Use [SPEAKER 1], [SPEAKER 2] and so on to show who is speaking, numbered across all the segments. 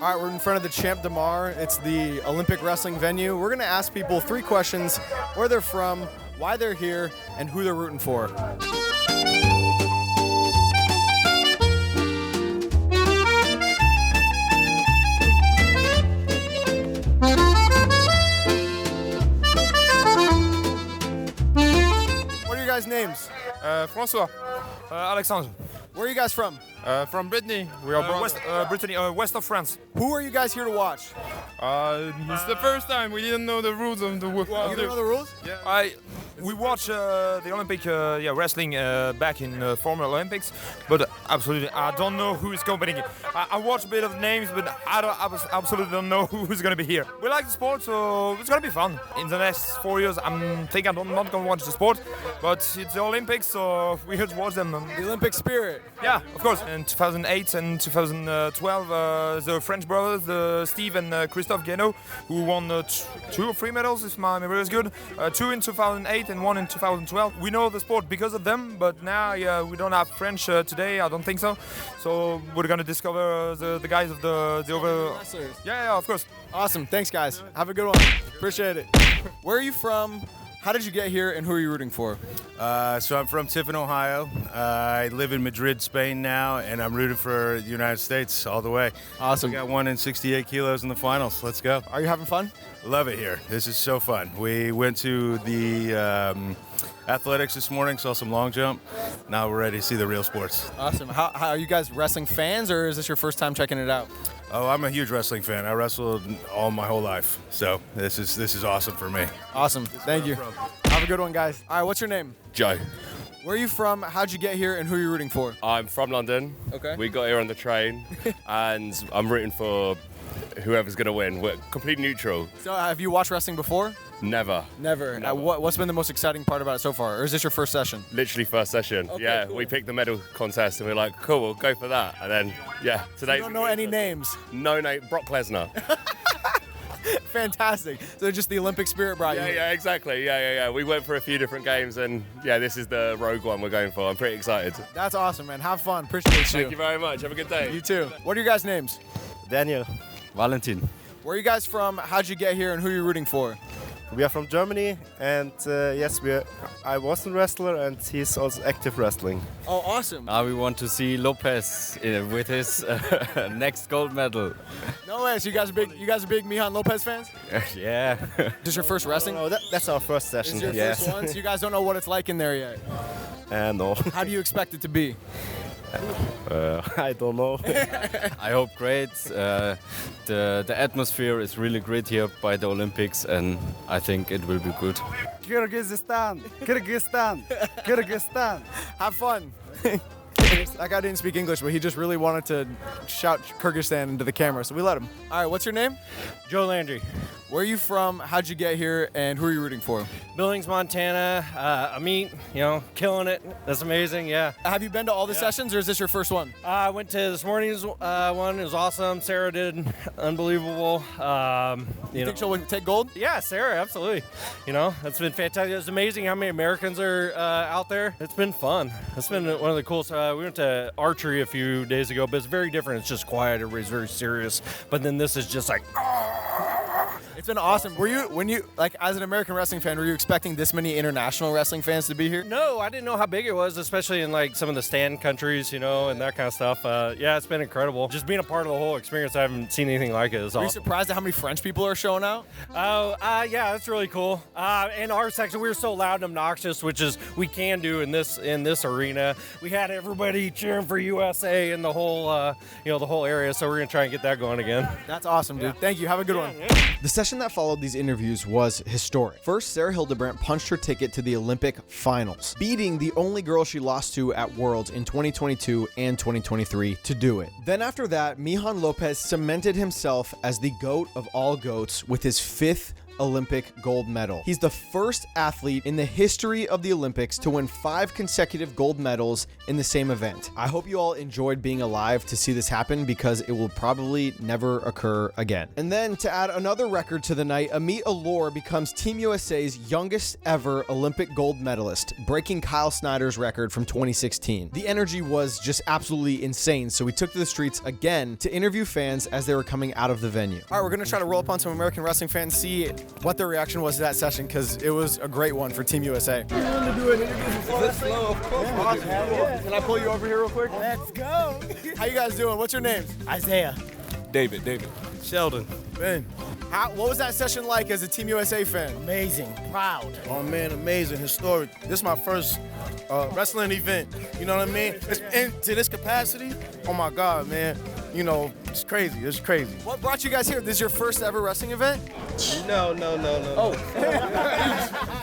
[SPEAKER 1] All right, we're in front of the Champ de Mars. It's the Olympic wrestling venue. We're going to ask people 3 questions: where they're from, why they're here, and who they're rooting for. What are your guys' names?
[SPEAKER 2] François. Alexandre.
[SPEAKER 1] Where are you guys from?
[SPEAKER 2] From Brittany. We are Brittany, west of France.
[SPEAKER 1] Who are you guys here to watch?
[SPEAKER 2] It's the first time we didn't know the rules of the work.
[SPEAKER 1] You don't know the rules?
[SPEAKER 2] Yeah. We watched the Olympic wrestling back in former Olympics, but absolutely I don't know who is competing. I watched a bit of names, but I absolutely don't know who's going to be here. We like the sport, so it's going to be fun. In the next 4 years, I'm not going to watch the sport, but it's the Olympics, so we have to watch them.
[SPEAKER 1] The Olympic spirit.
[SPEAKER 2] Yeah, of course. In 2008 and 2012, the French brothers, Steve and Christophe Guénaud, who won 2 or 3 medals, if my memory is good. 2 in 2008 and 1 in 2012. We know the sport because of them, but now we don't have French today. I don't think so. So we're gonna discover the guys of the over.
[SPEAKER 1] Wrestlers.
[SPEAKER 2] Yeah, of course.
[SPEAKER 1] Awesome. Thanks, guys. Have a good one. Appreciate it. Where are you from? How did you get here, and who are you rooting for?
[SPEAKER 3] So I'm from Tiffin, Ohio. I live in Madrid, Spain now, and I'm rooting for the United States all the way.
[SPEAKER 1] Awesome.
[SPEAKER 3] We got 1 in 68 kilos in the finals. Let's go.
[SPEAKER 1] Are you having fun?
[SPEAKER 3] Love it here. This is so fun. We went to the athletics this morning, saw some long jump. Now we're ready to see the real sports.
[SPEAKER 1] Awesome. How are you guys wrestling fans, or is this your first time checking it out?
[SPEAKER 3] Oh, I'm a huge wrestling fan. I wrestled all my whole life, so this is awesome for me.
[SPEAKER 1] Awesome. Thank you. Have a good one, guys. All right, what's your name?
[SPEAKER 4] Joe.
[SPEAKER 1] Where are you from? How'd you get here, and who are you rooting for?
[SPEAKER 4] I'm from London.
[SPEAKER 1] Okay.
[SPEAKER 4] We got here on the train, and I'm rooting for whoever's going to win. We're completely neutral.
[SPEAKER 1] So, have you watched wrestling before?
[SPEAKER 4] Never.
[SPEAKER 1] Never. What's been the most exciting part about it so far, or is this your first session?
[SPEAKER 4] Literally first session.
[SPEAKER 1] Okay,
[SPEAKER 4] yeah,
[SPEAKER 1] cool.
[SPEAKER 4] We picked the medal contest, and we're like, cool, we'll go for that. And then, yeah, today.
[SPEAKER 1] You don't know any names.
[SPEAKER 4] No name. Brock Lesnar.
[SPEAKER 1] Fantastic. So just the Olympic spirit brought you here.
[SPEAKER 4] Yeah, exactly. Yeah. We went for a few different games, and yeah, this is the rogue one we're going for. I'm pretty excited.
[SPEAKER 1] That's awesome, man. Have fun. Appreciate you.
[SPEAKER 4] Thank you very much. Have a good day.
[SPEAKER 1] You too. What are your guys' names?
[SPEAKER 5] Daniel. Valentin.
[SPEAKER 1] Where are you guys from? How'd you get here, and who are you rooting for?
[SPEAKER 5] We are from Germany, and yes, I was a wrestler, and he's also active wrestling.
[SPEAKER 1] Oh, awesome.
[SPEAKER 6] We want to see Lopez with his next gold medal.
[SPEAKER 1] No way. So you guys are big Mijan Lopez fans?
[SPEAKER 6] Yeah.
[SPEAKER 1] This is your first wrestling?
[SPEAKER 5] No, that's our first
[SPEAKER 1] This
[SPEAKER 5] session.
[SPEAKER 1] is your
[SPEAKER 5] yes.
[SPEAKER 1] first one? So you guys don't know what it's like in there yet?
[SPEAKER 5] No.
[SPEAKER 1] How do you expect it to be?
[SPEAKER 5] I don't know.
[SPEAKER 6] I hope great. The atmosphere is really great here by the Olympics, and I think it will be good.
[SPEAKER 7] Kyrgyzstan, Kyrgyzstan, Kyrgyzstan.
[SPEAKER 1] Have fun. That guy didn't speak English, but he just really wanted to shout Kyrgyzstan into the camera, so we let him. All right, what's your name?
[SPEAKER 8] Joe Landry.
[SPEAKER 1] Where are you from? How'd you get here? And who are you rooting for?
[SPEAKER 8] Billings, Montana. Amit, killing it. That's amazing, yeah.
[SPEAKER 1] Have you been to all the sessions, or is this your first one?
[SPEAKER 8] I went to this morning's one. It was awesome. Sarah did unbelievable.
[SPEAKER 1] You think she'll take gold?
[SPEAKER 8] Yeah, Sarah, absolutely. It's been fantastic. It's amazing how many Americans are out there. It's been fun. It's been one of the coolest. We went to archery a few days ago, but it's very different. It's just quiet. Everybody's very serious. But then this is just like...
[SPEAKER 1] It's been awesome. When you as an American wrestling fan, were you expecting this many international wrestling fans to be here?
[SPEAKER 8] No, I didn't know how big it was, especially in some of the stand countries, and that kind of stuff. Yeah, it's been incredible. Just being a part of the whole experience, I haven't seen anything like it. It's
[SPEAKER 1] Are you
[SPEAKER 8] awesome.
[SPEAKER 1] surprised at how many French people are showing out?
[SPEAKER 8] Oh, yeah, that's really cool. In our section, we were so loud and obnoxious, which is we can do in this arena. We had everybody cheering for USA in the whole the whole area, so we're gonna try and get that going again.
[SPEAKER 1] That's awesome, dude. Thank you. Have a good one.
[SPEAKER 8] Yeah.
[SPEAKER 1] The session that followed these interviews was historic. First, Sarah Hildebrandt punched her ticket to the Olympic finals, beating the only girl she lost to at Worlds in 2022 and 2023 to do it. Then after that, Mijan Lopez cemented himself as the GOAT of all GOATs with his 5th Olympic gold medal. He's the first athlete in the history of the Olympics to win 5 consecutive gold medals in the same event. I hope you all enjoyed being alive to see this happen because it will probably never occur again. And then to add another record to the night, Amit Alor becomes Team USA's youngest ever Olympic gold medalist, breaking Kyle Snyder's record from 2016. The energy was just absolutely insane, so we took to the streets again to interview fans as they were coming out of the venue.
[SPEAKER 9] All right, we're going to try to roll up on some American wrestling fans, see what their reaction was to that session, because it was a great one for Team USA.
[SPEAKER 10] You want to do an interview before this flow? Of course.
[SPEAKER 9] Yeah. Awesome. Can I pull you over here real quick?
[SPEAKER 10] Let's go.
[SPEAKER 9] How you guys doing? What's your names?
[SPEAKER 10] Isaiah.
[SPEAKER 4] David.
[SPEAKER 10] Sheldon.
[SPEAKER 9] Ben. What was that session like as a Team USA fan?
[SPEAKER 10] Amazing. Proud.
[SPEAKER 11] Oh man, amazing, historic. This is my first wrestling event. You know what I mean? To this capacity, oh my God, man. You know, it's crazy. It's crazy.
[SPEAKER 9] What brought you guys here? This is your first ever wrestling event?
[SPEAKER 12] No. Oh.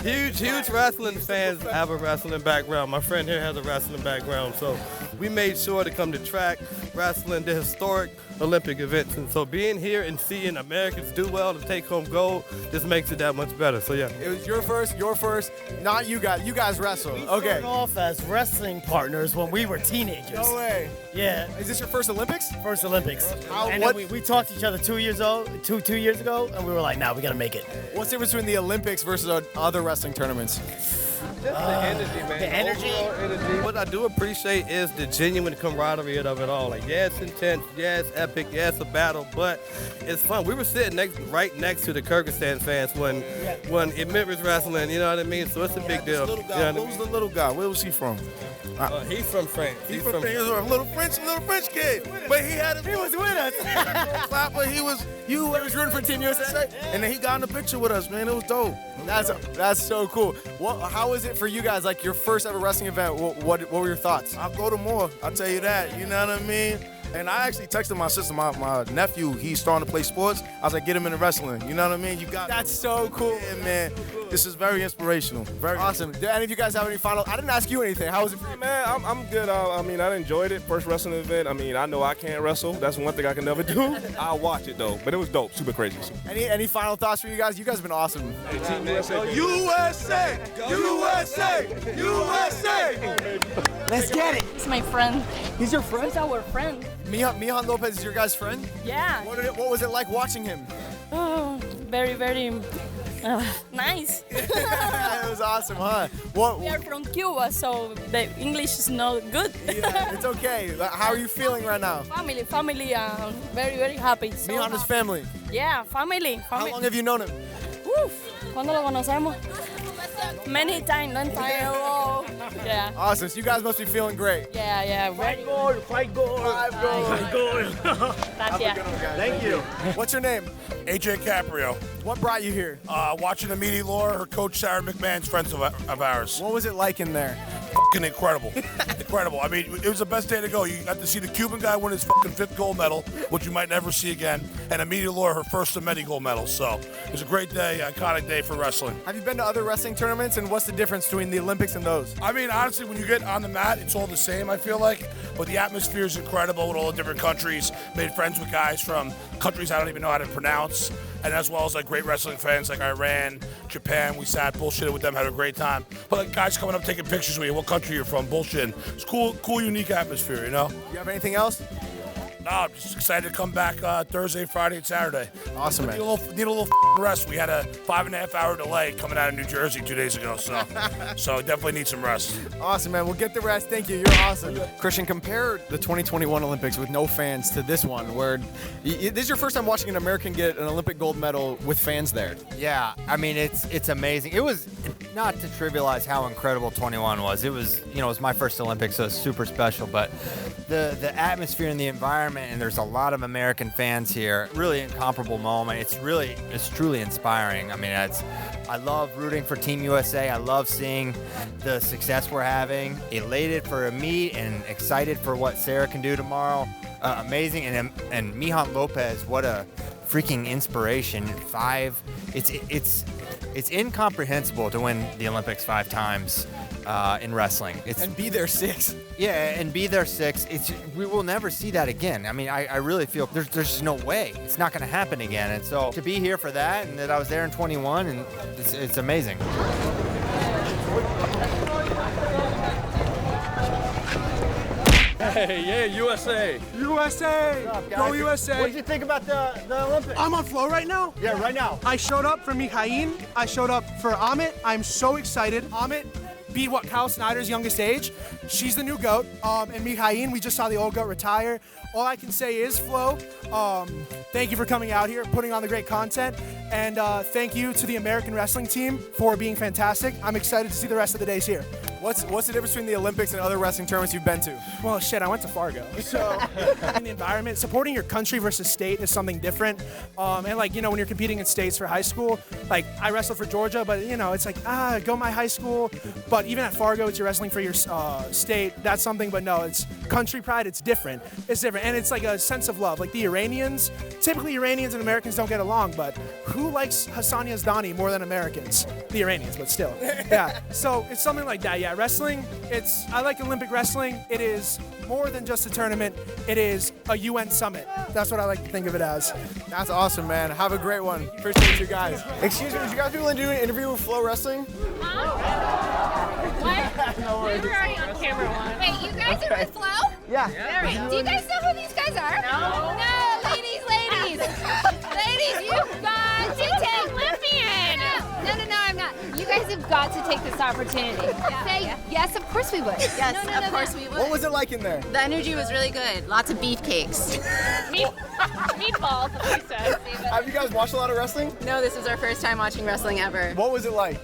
[SPEAKER 12] Huge wrestling fans have a wrestling background. My friend here has a wrestling background, so we made sure to come to track wrestling, the historic Olympic events. And so being here and seeing Americans do well to take home gold just makes it that much better. So yeah.
[SPEAKER 9] It was your first, not you guys. You guys wrestle.
[SPEAKER 10] We
[SPEAKER 9] Okay.
[SPEAKER 10] started off as wrestling partners when we were teenagers.
[SPEAKER 9] No way.
[SPEAKER 10] Yeah.
[SPEAKER 9] Is this your first Olympics?
[SPEAKER 10] First Olympics. And then we talked to each other 2 years ago, two years ago, and we were like, nah, we gotta make it.
[SPEAKER 9] What's the difference between the Olympics versus other wrestling tournaments?
[SPEAKER 12] Just the energy, man.
[SPEAKER 10] The energy.
[SPEAKER 12] Overall energy. What I do appreciate is the genuine camaraderie of it all. Like, yeah, it's intense, yeah, it's epic, yeah, it's a battle, but it's fun. We were sitting right next to the Kyrgyzstan fans when Amit was wrestling, you know what I mean? So it's a big deal.
[SPEAKER 11] Little guy. Who was the little guy? Where was he from?
[SPEAKER 12] He's from France.
[SPEAKER 11] He's from France. He was a little French kid. But he was with us. Clapper, he was
[SPEAKER 9] rooting for Team USA.
[SPEAKER 11] And then he got in the picture with us, man. It was dope.
[SPEAKER 9] That's so cool. How was it for you guys? Like your first ever wrestling event? What were your thoughts?
[SPEAKER 11] I'll go to more. I'll tell you that. You know what I mean? And I actually texted my sister, my nephew. He's starting to play sports. I was like, get him into wrestling. You know what I mean?
[SPEAKER 9] That's so cool.
[SPEAKER 11] Yeah, man. This is very inspirational. Very
[SPEAKER 9] awesome. Do any of you guys have any final? I didn't ask you anything. How was it for you?
[SPEAKER 13] Man, I'm good. I mean, I enjoyed it. First wrestling event. I mean, I know I can't wrestle. That's one thing I can never do. I'll watch it though. But it was dope. Super crazy.
[SPEAKER 9] Any final thoughts for you guys? You guys have been awesome.
[SPEAKER 13] Hey, Team USA.
[SPEAKER 11] USA! USA! USA!
[SPEAKER 14] Let's get it.
[SPEAKER 15] He's my friend.
[SPEAKER 9] He's your friend?
[SPEAKER 15] He's our friend.
[SPEAKER 9] Mijan Lopez is your guys' friend?
[SPEAKER 15] Yeah.
[SPEAKER 9] What was it like watching him?
[SPEAKER 15] Oh, very, very nice.
[SPEAKER 9] It was awesome, huh?
[SPEAKER 15] We are from Cuba, so the English is not good.
[SPEAKER 9] Yeah, it's okay. How are you feeling right now?
[SPEAKER 15] Family, very, very happy. So
[SPEAKER 9] Mijan is family?
[SPEAKER 15] Yeah, family.
[SPEAKER 9] How long have you known him?
[SPEAKER 15] ¿Cuándo lo conocemos? Many times, long time ago. Yeah.
[SPEAKER 9] Awesome. So you guys must be feeling great.
[SPEAKER 15] Yeah.
[SPEAKER 10] Fight goal. 5 goals.
[SPEAKER 15] Gracias.
[SPEAKER 9] Thank you. What's your name?
[SPEAKER 11] AJ Caprio.
[SPEAKER 9] What brought you here?
[SPEAKER 11] Watching Amit Alor, her coach Sarah McMahon's friends of ours.
[SPEAKER 9] What was it like in there?
[SPEAKER 11] Fucking incredible. Incredible. I mean, it was the best day to go. You got to see the Cuban guy win his fucking 5th gold medal, which you might never see again, and Amit Alor, her first of many gold medals. So it was a great day, iconic day for wrestling.
[SPEAKER 9] Have you been to other wrestling tournaments, and what's the difference between the Olympics and those?
[SPEAKER 11] I mean, honestly, when you get on the mat, it's all the same, I feel like. But the atmosphere is incredible with all the different countries. Made friends with guys from countries I don't even know how to pronounce. And as well as like great wrestling fans like Iran, Japan. We sat, bullshitted with them, had a great time. But like guys coming up taking pictures with you, what country you're from, bullshitting. It's cool, unique atmosphere, you know?
[SPEAKER 9] You have anything else?
[SPEAKER 11] No, I'm just excited to come back Thursday, Friday, and Saturday.
[SPEAKER 9] Awesome, man.
[SPEAKER 11] Need a little rest. We had a 5.5 hour delay coming out of New Jersey 2 days ago, so definitely need some rest.
[SPEAKER 9] Awesome, man. We'll get the rest. Thank you. You're awesome. Christian, compare the 2021 Olympics with no fans to this one, where this is your first time watching an American get an Olympic gold medal with fans there.
[SPEAKER 16] Yeah, I mean, it's amazing. It was, not to trivialize how incredible 21 was. It was, it was my first Olympics, so it's super special, but the atmosphere and the environment, and there's a lot of American fans here. Really incomparable moment. It's truly inspiring. I mean, I love rooting for Team USA. I love seeing the success we're having. Elated for Amit and excited for what Sarah can do tomorrow. Amazing. And Mijan Lopez, what a freaking inspiration. 5. It's incomprehensible to win the Olympics 5 times. in wrestling.
[SPEAKER 9] And be there 6.
[SPEAKER 16] Yeah, and be there 6. We will never see that again. I mean, I really feel there's just no way. It's not going to happen again. And so to be here for that, and that I was there in 21, and it's amazing.
[SPEAKER 8] Hey, yeah, USA.
[SPEAKER 7] USA! Go USA!
[SPEAKER 10] What did you think about the Olympics?
[SPEAKER 7] I'm on Flow right now.
[SPEAKER 10] Yeah, right now.
[SPEAKER 7] I showed up for Mikhail. I showed up for Amit. I'm so excited. Amit beat Kyle Snyder's youngest age. She's the new GOAT. And Mikhail, we just saw the old GOAT retire. All I can say is, Flo, thank you for coming out here, putting on the great content. And thank you to the American wrestling team for being fantastic. I'm excited to see the rest of the days here.
[SPEAKER 9] What's the difference between the Olympics and other wrestling tournaments you've been to?
[SPEAKER 7] Well, shit, I went to Fargo. So, in the environment, supporting your country versus state is something different. And like, when you're competing in states for high school, like I wrestled for Georgia, but it's like, go my high school. But even at Fargo, it's you're wrestling for your state. That's something, but no, it's country pride. It's different. It's different. And it's like a sense of love. Like the Iranians, typically Iranians and Americans don't get along, but who likes Hassan Yazdani more than Americans? The Iranians, but still. Yeah. So it's something like that. Yeah. Wrestling, I like Olympic wrestling. It is more than just a tournament. It is a UN summit. That's what I like to think of it as.
[SPEAKER 9] That's awesome, man. Have a great one. Appreciate you guys. Excuse me, would you guys be willing to do an interview with FloWrestling?
[SPEAKER 14] What?
[SPEAKER 9] No
[SPEAKER 14] We
[SPEAKER 9] worries.
[SPEAKER 14] were already on camera once.
[SPEAKER 15] Wait, you guys are with Flo?
[SPEAKER 9] Yeah.
[SPEAKER 15] Do you guys know who these guys are?
[SPEAKER 14] No.
[SPEAKER 15] No, ladies. Ladies, you've got to take
[SPEAKER 14] Olympian.
[SPEAKER 15] No, I'm not. You guys have got to take this opportunity. Say, yes, of course we would.
[SPEAKER 17] Yes,
[SPEAKER 15] No,
[SPEAKER 17] of course we would.
[SPEAKER 9] What was it like in there?
[SPEAKER 17] The energy was really good. Lots of beefcakes.
[SPEAKER 14] Meatballs, we said.
[SPEAKER 9] Have you guys watched a lot of wrestling?
[SPEAKER 17] No, this was our first time watching wrestling ever.
[SPEAKER 9] What was it like?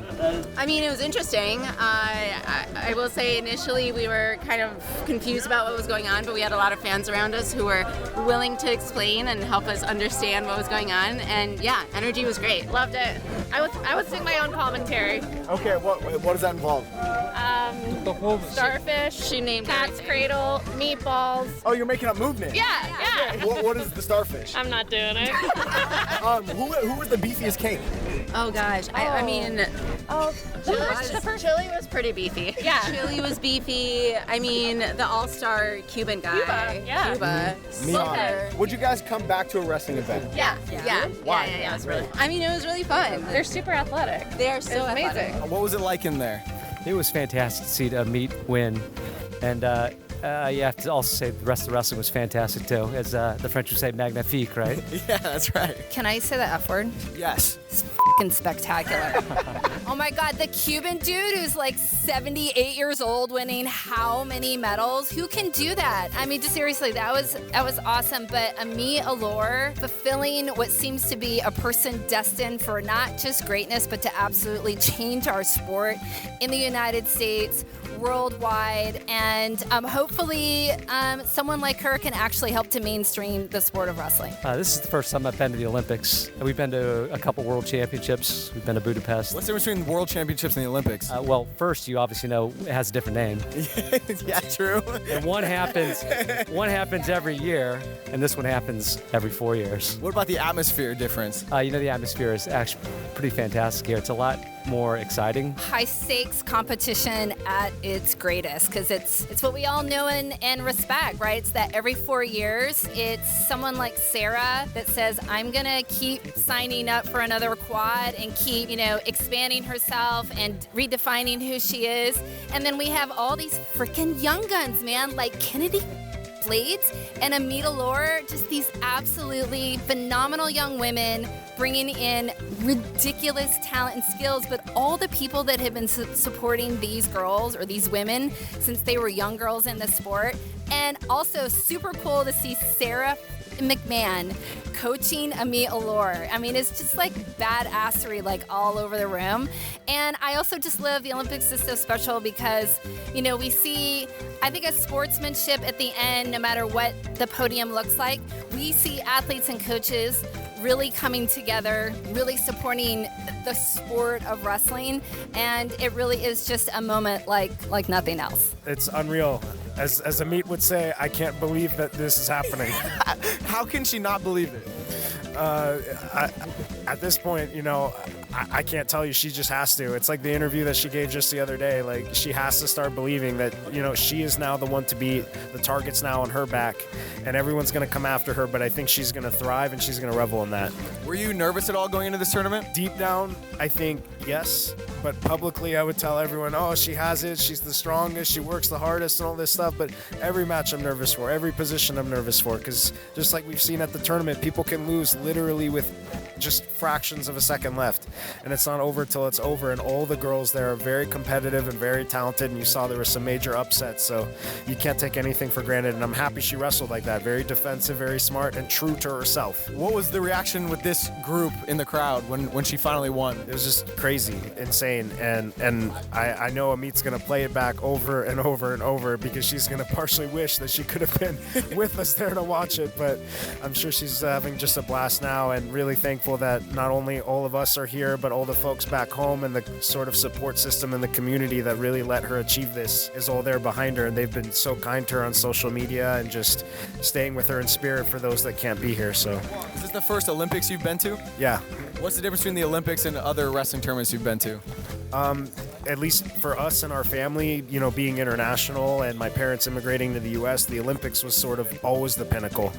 [SPEAKER 17] I mean, it was interesting. I will say initially we were kind of confused about what was going on, but we had a lot of fans around us who were willing to explain and help us understand what was going on. And yeah, energy was great.
[SPEAKER 14] Loved it. I would sing my own commentary.
[SPEAKER 9] Okay, what does that involve?
[SPEAKER 14] Starfish.
[SPEAKER 17] She named
[SPEAKER 14] Cat's Cradle. Meatballs.
[SPEAKER 9] Oh, you're making up movement.
[SPEAKER 14] Yeah.
[SPEAKER 9] What is the starfish?
[SPEAKER 14] I'm not doing it.
[SPEAKER 9] Who was the beefiest cake?
[SPEAKER 17] Oh gosh, I mean,
[SPEAKER 14] Chili was pretty beefy. Yeah.
[SPEAKER 17] Chili was beefy. I mean, the all-star Cuban guy. Cuba.
[SPEAKER 9] Would you guys come back to a wrestling event?
[SPEAKER 17] Yeah.
[SPEAKER 9] Why?
[SPEAKER 17] Yeah. It was really. I mean, it was really fun.
[SPEAKER 14] They're super athletic.
[SPEAKER 17] They are so
[SPEAKER 14] amazing.
[SPEAKER 9] What was it like in there?
[SPEAKER 18] It was fantastic to see Meat win, and you have to also say the rest of the wrestling was fantastic too, as the French would say, magnifique, right?
[SPEAKER 9] Yeah, that's right.
[SPEAKER 15] Can I say the F word?
[SPEAKER 9] Yes.
[SPEAKER 15] It's f***ing spectacular. Oh my God, the Cuban dude who's like 78 years old winning how many medals? Who can do that? I mean, just seriously, that was awesome. But Ami Allure fulfilling what seems to be a person destined for not just greatness, but to absolutely change our sport in the United States, worldwide, and hopefully someone like her can actually help to mainstream the sport of wrestling.
[SPEAKER 18] This is the first time I've been to the Olympics. We've been to a couple World Championships. We've been to Budapest.
[SPEAKER 9] What's the difference between the World Championships and the Olympics?
[SPEAKER 18] Well, first, you obviously know it has a different name.
[SPEAKER 9] Yeah, true.
[SPEAKER 18] And one happens every year, and this one happens every 4 years.
[SPEAKER 9] What about the atmosphere difference?
[SPEAKER 18] The atmosphere is actually pretty fantastic here. It's a lot more exciting.
[SPEAKER 15] High stakes competition at its greatest, because it's what we all know and respect, right? It's that every 4 years, it's someone like Sarah that says, I'm gonna keep signing up for another quad and keep, expanding herself and redefining who she is. And then we have all these freaking young guns, man, like Kennedy Blades and Amita Lore, just these absolutely phenomenal young women bringing in ridiculous talent and skills, but all the people that have been supporting these girls or these women since they were young girls in the sport. And also super cool to see Sarah McMahon coaching Ami Allure. I mean, it's just like badassery, like all over the room. And I also just love the Olympics is so special because, we see, I think, a sportsmanship at the end, no matter what the podium looks like. We see athletes and coaches really coming together, really supporting the sport of wrestling. And it really is just a moment like nothing else.
[SPEAKER 19] It's unreal. As Amit would say, I can't believe that this is happening.
[SPEAKER 9] How can she not believe it?
[SPEAKER 19] At this point, I can't tell you. She just has to. It's like the interview that she gave just the other day. Like, she has to start believing that, she is now the one to beat. The target's now on her back, and everyone's going to come after her, but I think she's going to thrive, and she's going to revel in that.
[SPEAKER 9] Were you nervous at all going into this tournament?
[SPEAKER 19] Deep down, I think yes, but publicly I would tell everyone, oh, she has it, she's the strongest, she works the hardest and all this stuff, but every match I'm nervous for, every position I'm nervous for, because just like we've seen at the tournament, people can lose literally with just fractions of a second left, and it's not over till it's over, and all the girls there are very competitive and very talented, and you saw there were some major upsets, so you can't take anything for granted, and I'm happy she wrestled like that, very defensive, very smart, and true to herself.
[SPEAKER 9] What was the reaction with this group in the crowd when she finally won?
[SPEAKER 19] It was just crazy, insane, and I know Amit's going to play it back over and over and over because she's going to partially wish that she could have been with us there to watch it, but I'm sure she's having just a blast now and really thankful that not only all of us are here, but all the folks back home and the sort of support system in the community that really let her achieve this is all there behind her, and they've been so kind to her on social media and just staying with her in spirit for those that can't be here. So,
[SPEAKER 9] is this the first Olympics you've been to?
[SPEAKER 19] Yeah.
[SPEAKER 9] What's the difference between the Olympics and other wrestling tournaments you've been to?
[SPEAKER 19] At least for us and our family, being international and my parents immigrating to the U.S., the Olympics was sort of always the pinnacle.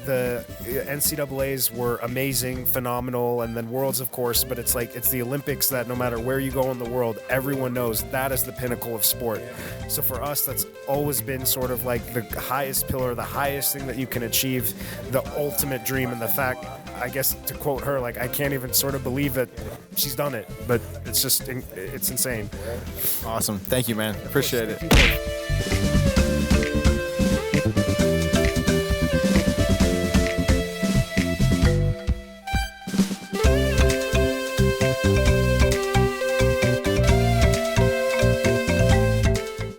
[SPEAKER 19] The NCAAs were amazing, phenomenal, and then Worlds, of course, but it's the Olympics that no matter where you go in the world, everyone knows that is the pinnacle of sport. So for us, that's always been sort of like the highest pillar, the highest thing that you can achieve, the ultimate dream, and the fact, I guess, to quote her, I can't even sort of believe that she's done it, but it's insane.
[SPEAKER 9] Awesome. Thank you, man. Appreciate it.